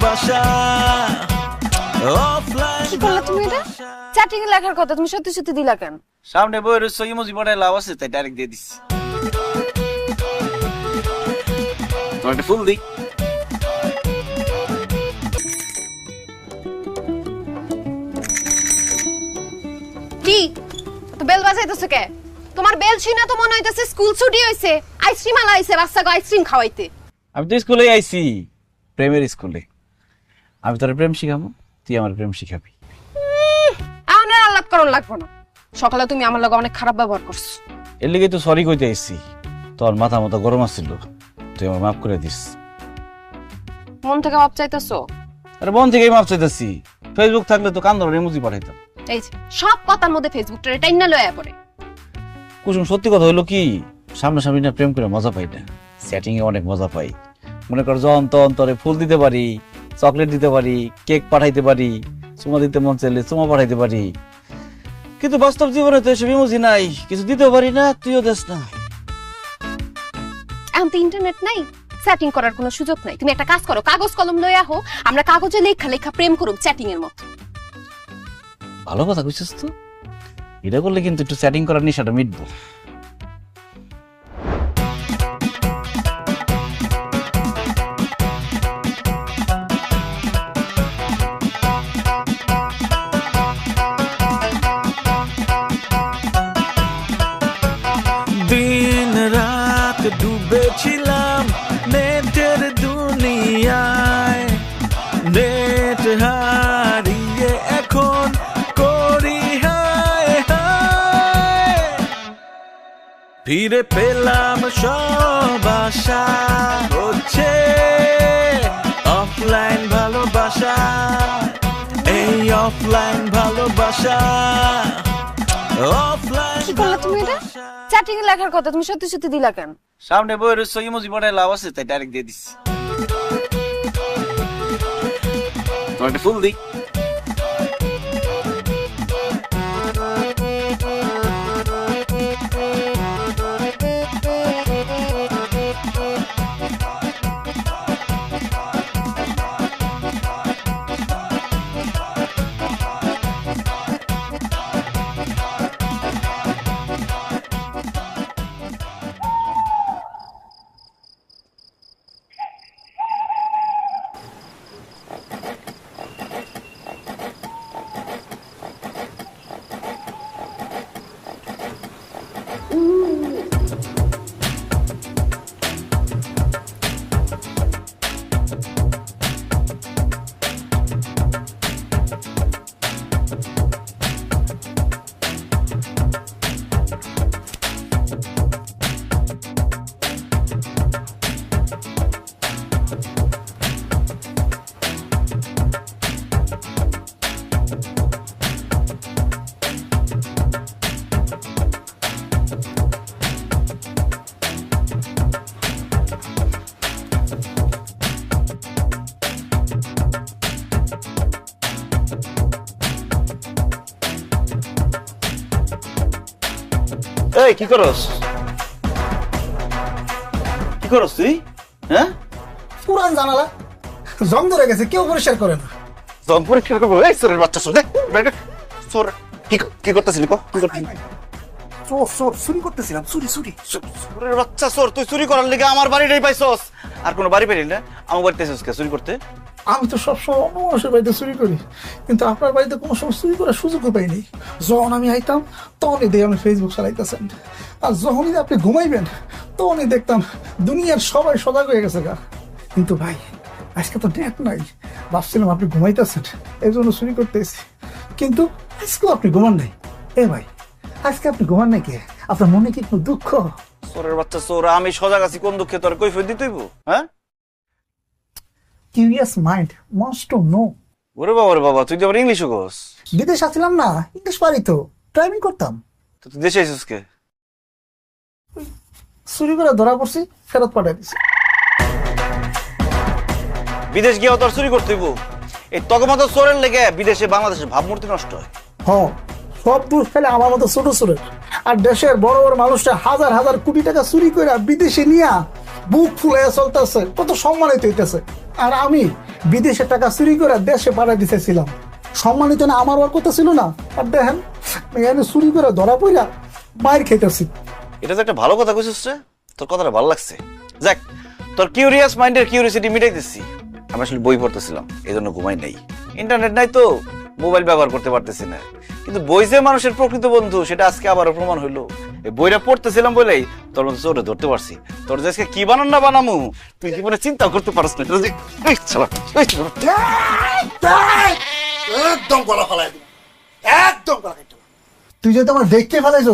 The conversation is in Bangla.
ভালোবাসা অফলাইন কি করলা তুমি এটা? চ্যাটিং এ লেখার কথা তুমি সত্যি সত্যি দিলা কেন? সামনে বইয়ের ইমোজি পড়ায় লাভ আছে তাই ডাইরেক্ট দিয়ে দিচ্ছি তোমার একটা ফুল দিই কি তো বেল বাজাইতেছো কে? তোমার বেল শুনা তো মনে হইতেছে স্কুল ছুটি হইছে, আইসক্রিম আলা আইছে বাচ্চাকে আইসক্রিম খাওয়াইতে। আমি তো স্কুলে আইছি, প্রেমের স্কুলে। আমি তোর প্রেম শিখাবো, তুই আমার প্রেম শিখাবি। আমার আলাপ করন লাগবো না। সকালে তুমি আমার লগে অনেক খারাপ ব্যবহার করছো। এর লিগে তো সরি কইতে আইছি। তোর মাথা মতো গরম আছিল, তুই আমার মাফ করে দিস। মন থেকে মাপ চাইতেছো? আরে মন থেকেই মাফ চাইতেছি। ফেসবুক থাকলে তো কান ধরে ইমোজি পাঠাইতাম। এই যে সব কথার মধ্যে ফেসবুকটারে টাইনা লয়া পড়ে। কুসুম সত্যি কথা হইলো কি, সামনাসামনি না প্রেম করে মজা পাই না, চ্যাটিং এ অনেক মজা পাই। মনে কর যখন তখন তোরে ফুল দিতে পারি, চকলেট দিতে পারি, কেক পাঠাইতে পারি, চুমা দিতে মন চাইলে চুমা পাঠাইতে পারি। কিন্তু বাস্তব জীবনে তো এসব ইমোজি নাই, কিছু দিতেও পারি না, তুইও দেস না। এখন তো ইন্টারনেট নাই, চ্যাটিং করার কোনো সুযোগ নাই। তুমি একটা কাজ করো, কাগজ কলম লয়ে আহো, আমরা কাগজে লেখা লেখা প্রেম করব চ্যাটিং এর মতো। ভালো কথা কইছিস তো, এটা করলে কিন্তু একটু চ্যাটিং করার নেশাটা মিটবো। দিন রাত ডুবেছিলাম নেটের দুনিয়ায়, নেট হারিয়ে এখন করি হায় হায়। ফিরে পেলাম সব আশা, হচ্ছে অফলাইন ভালোবাসা, এই অফলাইন ভালোবাসা অফলাইন। কি করলা তুমি এটা? চ্যাটিং এ লেখার কথা তুমি সত্যি সত্যি দিলা কেন? সামনে বইয়ের ইমোজি পড়ায় লাভ আছে তাই ডাইরেক্ট দিয়ে দিচ্ছি তোমার একটা ফুল দিই। এই কি করস? কি করস তুই? হ্যাঁ, পুরান জানালা জং ধরে গেছে, কেউ পরিষ্কার করে না। জং পরীক্ষা করবো? এই চোরের বাচ্চা চোর, চোর কি করতেছিলি? চোর চোর চুরি করতেছিলাম, চুরি চুরি। চোরের বাচ্চা চোর, তুই চুরি করার লেগে আমার বাড়িটাই পাইছস, আর কোনো বাড়ি পাইলি না? আমার বাড়িতে এসেছিস কে চুরি করতে? আমি তো সবসময় অন্য মানুষের বাড়িতে চুরি করি, কিন্তু আপনার বাড়িতে কোনো সময় চুরি করার সুযোগও পাইনি। যখন আমি আইতাম তখনই দেখি আপনি ফেসবুক চালাইতেছেন, আর যখনই আপনি ঘুমাইবেন তখনই দেখতাম দুনিয়ার সবাই সজাগ হয়ে গেছে গা। কিন্তু ভাই আজকে তো নেট নাই, ভাবছিলাম আপনি ঘুমাইতেছেন এই জন্য চুরি করতে এসেছি, কিন্তু আজকেও আপনি ঘুমান নাই। এ ভাই আজকে আপনি ঘুমান নাই কে? আপনার মনে কি কোনো দুঃখ? চোরের বাচ্চা চোর, আমি সজাগ আছি কোন দুঃখে তোর কৈফিয়ত দিতেইব? হ্যাঁ, curious mind wants to know. ওরে বাবা রে বাবা, তুই তো আবার ইংলিশও কস। বিদেশ আসছিলাম না, ইংলিশ পারি তো, ড্রাইভিং করতাম। তো তুই দেশে আইছিস কে? চুরি করে ধরা পড়ছি, ফেরত পাঠিয়ে দিছি। বিদেশ গিয়েও তোর চুরি করতে হইব? এই তকমাতো চোরের লেগে বিদেশে বাংলাদেশের ভাবমূর্তি নষ্ট হয়। হ্যাঁ, সব দোষ ফেলে আমার মতো ছোট ছোটের। আর দেশের বড় বড় মানুষরা হাজার হাজার কোটি টাকা চুরি করে বিদেশে নিয়ে বুক ফুলে চলতেছে, কত সম্মানিত হইতেছে। আর আমি বিদেশে টাকা চুরি করে দেশে পাঠাই দিতেছিলাম, সম্মানিত না আমার ওর কথা ছিল না। আর দেখেন এখানে চুরি করে ধরা পড়া মায়ের খেতেছি। এটা তো একটা ভালো কথা কইছিস রে, তোর কথাটা ভালো লাগছে। যাক, তোর কিউরিয়াস মাইন্ডের কিউরিয়াসিটি মিটাই দিচ্ছি। আমি আসলে বই পড়তেছিলাম, এই জন্য ঘুমাই নাই। ইন্টারনেট নাই তো, মোবাইল ব্যবহার করতে পারতেছি না। কিন্তু বই যে মানুষের প্রকৃত বন্ধু সেটা আজকে আবারও প্রমাণ হইলো। এই বইটা পড়তেছিলাম বলেই তোর মতো চোরে ধরতে পারছি। তোর যে আজকে কি বানান না বানামু তুই জীবনে চিন্তা করতে পারস না। একদম গলা ফেলাই, একদম গলা। তুই যদি আমার দেখতে ফেলাইছস